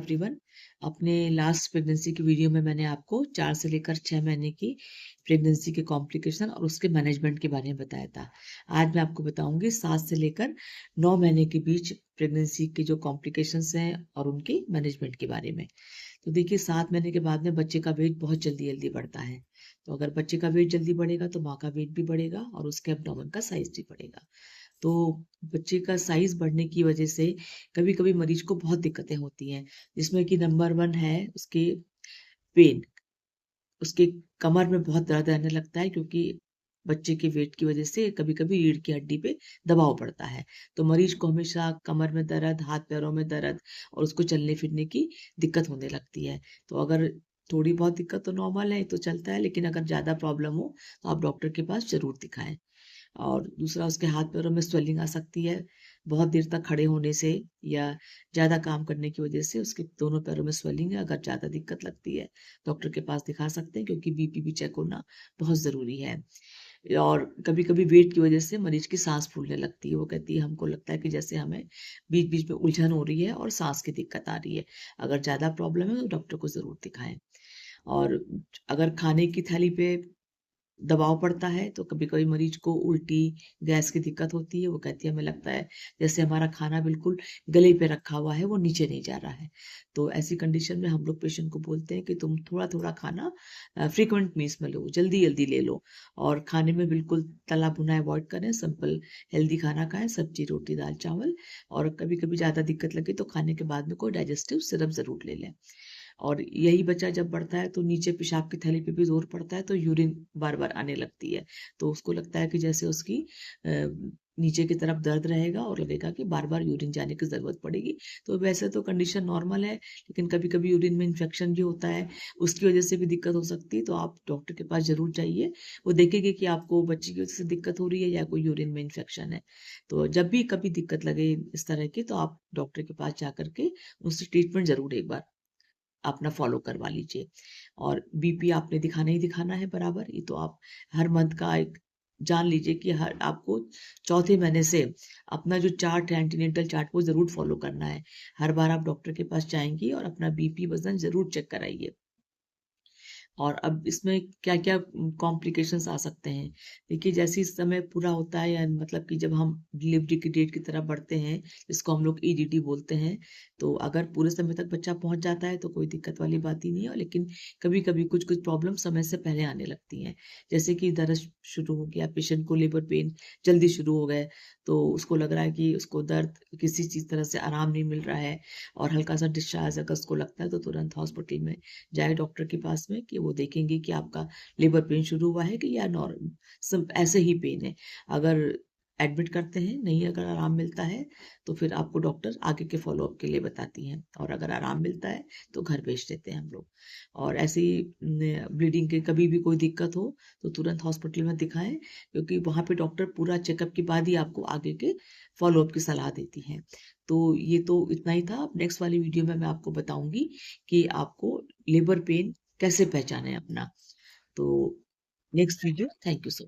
Everyone. अपने last pregnancy की video में मैंने आपको 4 से लेकर 6 महीने की प्रेगनेंसी के कॉम्प्लिकेशन और उसके मैनेजमेंट के बारे में बताया था। आज मैं आपको बताऊंगी 7 से लेकर 9 महीने के बीच प्रेगनेंसी के जो कॉम्प्लिकेशंस हैं और उनके मैनेजमेंट के बारे में। तो देखिए 7 महीने के बाद में बच्चे का वेट बहुत जल्दी जल्दी बढ़ता है। तो अगर बच्चे का वेट जल्दी बढ़ेगा तो माँ का वेट भी बढ़ेगा और उसके एब्डोमेन का साइज भी बढ़ेगा। तो बच्चे का साइज बढ़ने की वजह से कभी-कभी मरीज को बहुत दिक्कतें होती हैं, जिसमें कि नंबर 1 है उसके पेन। उसके कमर में बहुत दर्द रहने लगता है क्योंकि बच्चे के वेट की वजह से कभी-कभी रीढ़ की हड्डी पे दबाव पड़ता है। तो मरीज को हमेशा कमर में दर्द, हाथ-पैरों में दर्द और उसको चलने-फिरने की दिक्कत होने लगती है। तो अगर थोड़ी बहुत दिक्कत तो नॉर्मल है, तो चलता है, लेकिन अगर ज़्यादा प्रॉब्लम हो तो आप डॉक्टर के पास ज़रूर दिखाएँ। और दूसरा उसके हाथ-पैरों में स्वेलिंग आ सकती है, बहुत देर तक खड़े होने से या ज़्यादा काम करने की वजह से उसके दोनों पैरों में स्वेलिंग है। अगर ज़्यादा दिक्कत लगती है, डॉक्टर के पास दिखा सकते हैं क्योंकि बीपी भी चेक होना बहुत ज़रूरी है। और कभी-कभी वेट की वजह से मरीज़ की साँस फूलने लगती है। वो कहती है हमको लगता है कि जैसे हमें बीच-बीच में उलझन हो रही है और साँस की दिक्कत आ रही है। अगर ज़्यादा प्रॉब्लम है तो डॉक्टर को ज़रूर दिखाएँ। और अगर खाने की थैली पे दबाव पड़ता है तो कभी-कभी मरीज को उल्टी, गैस की दिक्कत होती है। वो कहती है हमें लगता है जैसे हमारा खाना बिल्कुल गले पे रखा हुआ है, वो नीचे नहीं जा रहा है। तो ऐसी कंडीशन में हम लोग पेशेंट को बोलते हैं कि तुम थोड़ा-थोड़ा खाना फ्रीक्वेंट मील्स में लो, जल्दी-जल्दी ले लो और खाने में बिल्कुल तला-भुना अवॉइड करें, सिंपल हेल्दी खाना खाएँ, सब्जी, रोटी, दाल, चावल। और कभी-कभी ज़्यादा दिक्कत लगे तो खाने के बाद में कोई डाइजेस्टिव सिरप ज़रूर ले लें। और यही बच्चा जब बढ़ता है तो नीचे पेशाब की थैली पे भी ज़ोर पड़ता है तो यूरिन बार-बार आने लगती है। तो उसको लगता है कि जैसे उसकी नीचे की तरफ दर्द रहेगा और लगेगा कि बार-बार यूरिन जाने की ज़रूरत पड़ेगी। तो वैसे तो कंडीशन नॉर्मल है, लेकिन कभी-कभी यूरिन में इन्फेक्शन भी होता है, उसकी वज़ह से भी दिक्कत हो सकती है। तो आप डॉक्टर के पास ज़रूर जाइए। वो देखेंगे कि आपको बच्चे की वज़ह से दिक्कत हो रही है या कोई यूरिन में इन्फेक्शन है। तो जब भी कभी दिक्कत लगे इस तरह की तो आप डॉक्टर के पास जा कर के उससे ट्रीटमेंट ज़रूर एक बार अपना फ़ॉलो करवा लीजिए। और बीपी आपने दिखाना ही दिखाना है बराबर। ये तो आप हर मंथ का एक जान लीजिए कि हर आपको चौथे महीने से अपना जो चार्ट है एंटीनेंटल चार्ट वो ज़रूर फ़ॉलो करना है। हर बार आप डॉक्टर के पास जाएँगी और अपना बीपी वज़न ज़रूर चेक कराइए। और अब इसमें क्या-क्या कॉम्प्लिकेशंस आ सकते हैं। देखिए जैसे ही समय पूरा होता है या मतलब कि जब हम डिलीवरी की डेट की तरफ बढ़ते हैं, जिसको हम लोग ईडीडी बोलते हैं, तो अगर पूरे समय तक बच्चा पहुँच जाता है तो कोई दिक्कत वाली बात ही नहीं है। लेकिन कभी-कभी कुछ-कुछ प्रॉब्लम समय से पहले आने लगती हैं। जैसे कि दर्द शुरू हो गया, पेशेंट को लेबर पेन जल्दी शुरू हो गए, तो उसको लग रहा है कि उसको दर्द किसी चीज़ तरह से आराम नहीं मिल रहा है और हल्का-सा डिस्चार्ज अगर उसको लगता है तो तुरंत हॉस्पिटल में जाए डॉक्टर के पास में कि वो देखेंगे कि आपका लेबर पेन शुरू हुआ है कि या ऐसे ही पेन है। अगर एडमिट करते हैं, नहीं अगर आराम मिलता है, तो फिर आपको डॉक्टर आगे के फ़ॉलो-अप के लिए बताती हैं और अगर आराम मिलता है, तो घर भेज देते हैं हम लोग। और ऐसे ही ब्लीडिंग के कभी भी कोई दिक्कत हो, तो तुरंत हॉस्पिटल में दिखाएँ क्योंकि वहाँ पे डॉक्टर पूरा चेकअप के बाद ही आपको आगे के फ़ॉलो-अप की सलाह देती हैं। तो ये तो इतना ही था। अब नेक्स्ट वाली वीडियो में मैं आपको बताऊँगी कि आपको लेबर पेन कैसे पहचानें अपना। तो next video thank you so